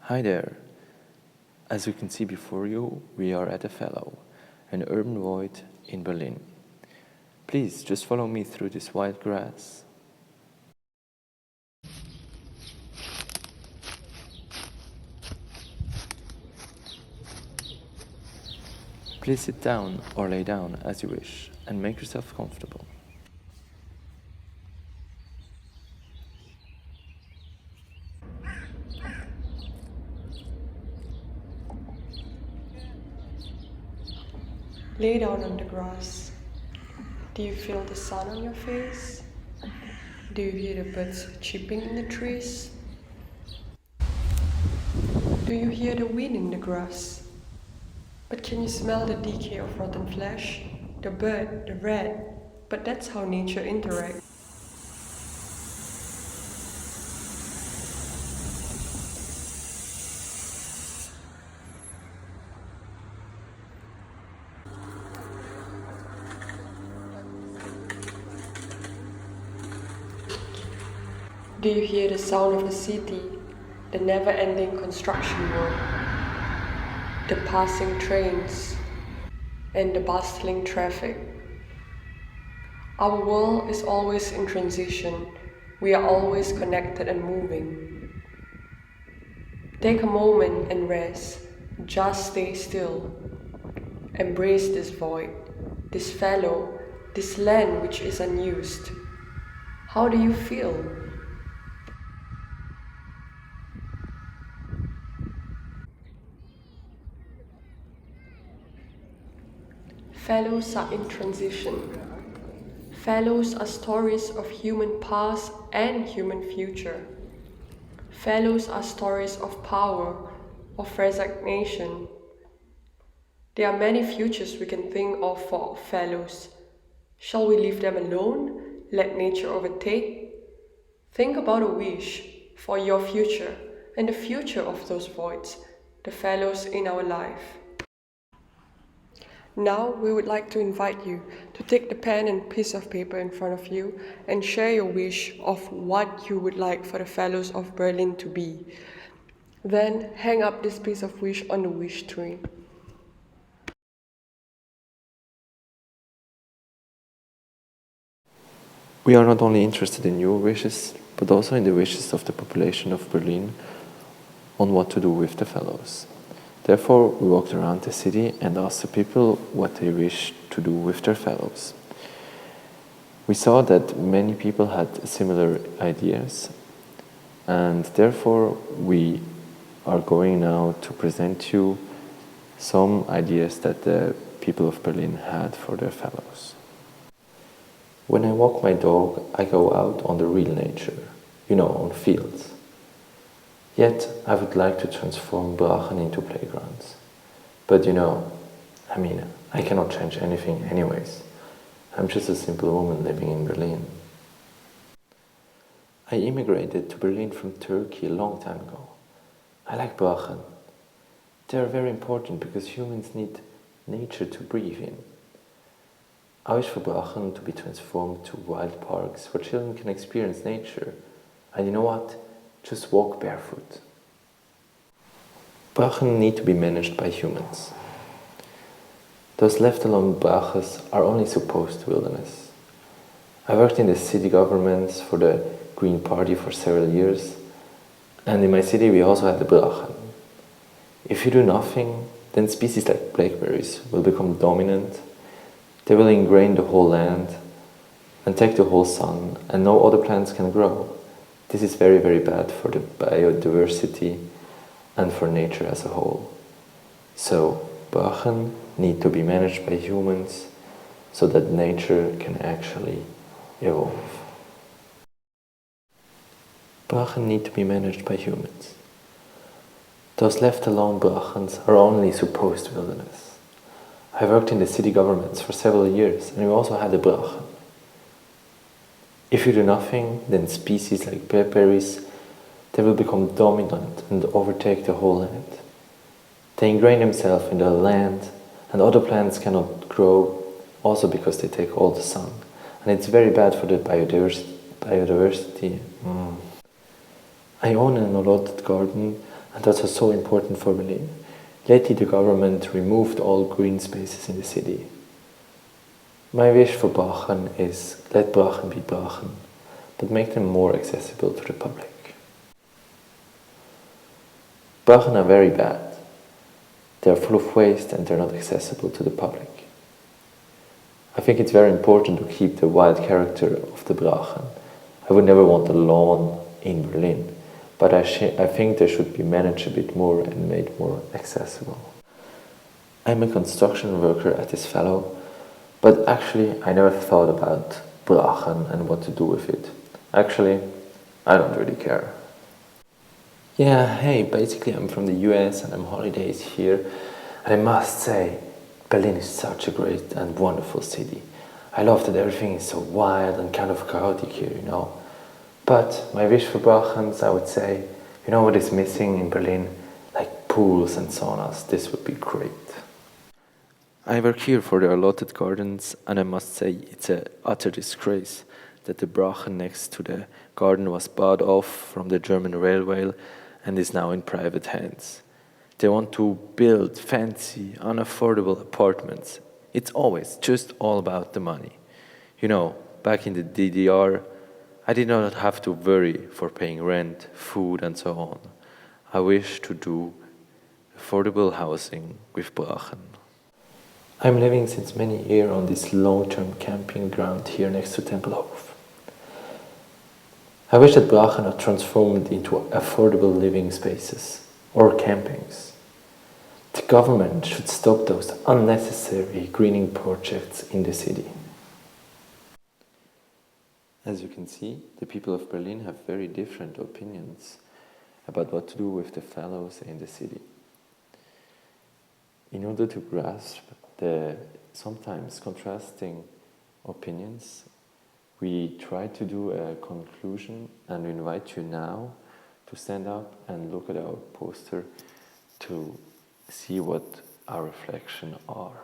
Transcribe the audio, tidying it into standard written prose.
Hi there. As you can see before you, we are at a Fallow, an urban void in Berlin. Please just follow me through this wild grass. Please sit down or lay down as you wish and make yourself comfortable. Lay down on the grass. Do you feel the sun on your face? Do you hear the birds chirping in the trees? Do you hear the wind in the grass? But can you smell the decay of rotten flesh? The bird, the rat? But that's how nature interacts. Do you hear the sound of the city, the never-ending construction work, the passing trains, and the bustling traffic? Our world is always in transition. We are always connected and moving. Take a moment and rest. Just stay still. Embrace this void, this fallow, this land which is unused. How do you feel? Fallows are in transition. Fallows are stories of human past and human future. Fallows are stories of power, of resignation. There are many futures we can think of for fallows. Shall we leave them alone? Let nature overtake? Think about a wish for your future and the future of those voids, the fallows in our life. Now we would like to invite you to take the pen and piece of paper in front of you and share your wish of what you would like for the Fallows of Berlin to be. Then hang up this piece of wish on the wish tree. We are not only interested in your wishes, but also in the wishes of the population of Berlin on what to do with the Fallows. Therefore, we walked around the city and asked the people what they wish to do with their Fallows. We saw that many people had similar ideas, and therefore we are going now to present you some ideas that the people of Berlin had for their Fallows. When I walk my dog, I go out on the real nature, on fields. Yet, I would like to transform Brachen into playgrounds. But I cannot change anything anyways. I'm just a simple woman living in Berlin. I immigrated to Berlin from Turkey a long time ago. I like Brachen. They are very important because humans need nature to breathe in. I wish for Brachen to be transformed to wild parks where children can experience nature. And you know what? Just walk barefoot. Brachen need to be managed by humans. Those left alone braches are only supposed wilderness. I worked in the city governments for the Green Party for several years, and in my city we also had the Brachen. If you do nothing, then species like blackberries will become dominant. They will ingrain the whole land and take the whole sun, and no other plants can grow. This is very, very bad for the biodiversity and for nature as a whole. So, Brachen need to be managed by humans so that nature can actually evolve. Brachen need to be managed by humans. Those left alone Brachens are only supposed wilderness. I worked in the city governments for several years and we also had a Brachen. If you do nothing, then species like blackberries, they will become dominant and overtake the whole land. They ingrain themselves in the land and other plants cannot grow also because they take all the sun. And it's very bad for the biodiversity. I own an allotted garden And that's also important for Berlin. Lately, the government removed all green spaces in the city. My wish for Brachen is let Brachen be Brachen, but make them more accessible to the public. Brachen are very bad. They are full of waste and they're not accessible to the public. I think it's very important to keep the wild character of the Brachen. I would never want a lawn in Berlin, but I think they should be managed a bit more and made more accessible. I'm a construction worker at this fellow, but actually I never thought about Brachen and what to do with it. Actually, I don't really care. Yeah, hey, basically I'm from the US and I'm holidays here, and I must say, Berlin is such a great and wonderful city. I love that everything is so wild and kind of chaotic here, you know. But my wish for Brachens, I would say, you know what is missing in Berlin? Like pools and saunas, this would be great. I work here for the allotted gardens, and I must say it's an utter disgrace that the Brachen next to the garden was bought off from the German railway and is now in private hands. They want to build fancy, unaffordable apartments. It's always just all about the money. You know, back in the DDR, I did not have to worry for paying rent, food, and so on. I wish to do affordable housing with Brachen. I'm living since many years on this long-term camping ground here next to Tempelhof. I wish that Brachen are transformed into affordable living spaces or campings. The government should stop those unnecessary greening projects in the city. As you can see, the people of Berlin have very different opinions about what to do with the Fallows in the city. In order to grasp the sometimes contrasting opinions, we try to do a conclusion and we invite you now to stand up and look at our poster to see what our reflections are.